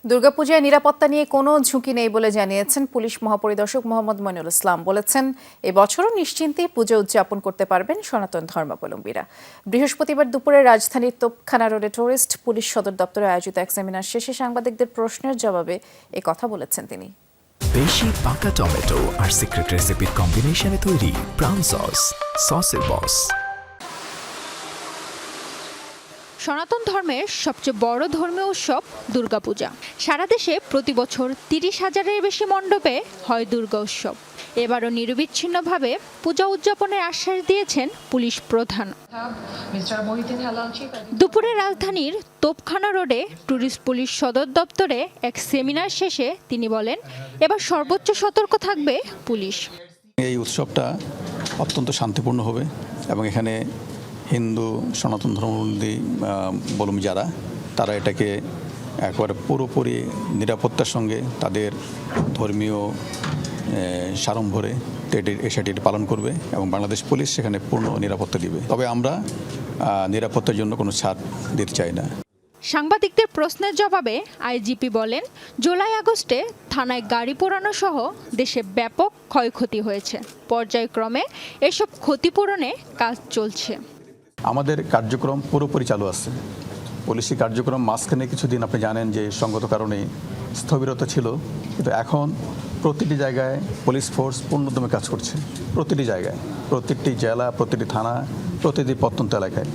দুর্গাপূজায় নিরাপত্তা নিয়ে কোনো ঝুঁকি নেই বলে জানিয়েছেন পুলিশ মহাপরিদর্শক মোহাম্মদ মইনুল ইসলাম। বলেছেন, এবছরও নিশ্চিন্তে পুজো উদযাপন করতে পারবেন সনাতন ধর্মাবলম্বীরা। বৃহস্পতিবার দুপুরে রাজধানীর তোপখানা রোডে টুরিস্ট পুলিশ সদর দপ্তরে আয়োজিত এক সেমিনার শেষে সাংবাদিকদের প্রশ্নের জবাবে কথা বলেছেন তিনি। বেশি পাকা টমেটো আর সিক্রেট রেসিপির কম্বিনেশনে তৈরি প্রাউন সস, সসের বস। সনাতন ধর্মের সবচেয়ে বড় ধর্মীয় উৎসব দুর্গাপূজা। সারা দেশে প্রতি বছর ৩০,০০০-এর বেশি মণ্ডপে হয় দুর্গা উৎসব। এবারও নিরবিচ্ছিন্নভাবে পূজা উদযাপনের আশ্বাস দিয়েছেন পুলিশ প্রধান। দুপুরে রাজধানীর তোপখানা রোডে টুরিস্ট পুলিশ সদর দপ্তরে এক সেমিনার শেষে তিনি বলেন, এবার সর্বোচ্চ সতর্ক থাকবে পুলিশ। এই উৎসবটা অত্যন্ত শান্তিপূর্ণ হবে এবং এখানে হিন্দু সনাতন ধর্মাবলম্বী যারা তারা এটাকে একবারে পুরোপুরি নিরাপত্তার সঙ্গে তাদের ধর্মীয় সাড়ম্বরে সেটি পালন করবে এবং বাংলাদেশ পুলিশ সেখানে পূর্ণ নিরাপত্তা দিবে। তবে আমরা নিরাপত্তার জন্য কোনো ছাড় দিতে চাই না। সাংবাদিকদের প্রশ্নের জবাবে আইজিপি বলেন, জুলাই আগস্টে থানায় গাড়ি পোড়ানো সহ দেশে ব্যাপক ক্ষয়ক্ষতি হয়েছে। পর্যায়ক্রমে এসব ক্ষতিপূরণে কাজ চলছে। আমাদের কার্যক্রম পুরোপুরি চালু আছে। পুলিশি কার্যক্রম মাঝখানে কিছুদিন আপনি জানেন যে সঙ্গত কারণে স্থবিরতা ছিল, কিন্তু এখন প্রতিটি জায়গায় পুলিশ ফোর্স পূর্ণদমে কাজ করছে। প্রতিটি জায়গায়, প্রতিটি জেলা, প্রতিটি থানা, প্রতিটি প্রত্যন্ত এলাকায়।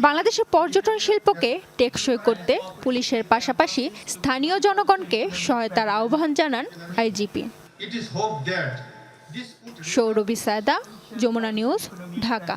বাংলাদেশের পর্যটন শিল্পকে টেকসই করতে পুলিশের পাশাপাশি স্থানীয় জনগণকে সহায়তার আহ্বান জানান আইজিপি। সৌরভী সায়দা, যমুনা নিউজ, ঢাকা।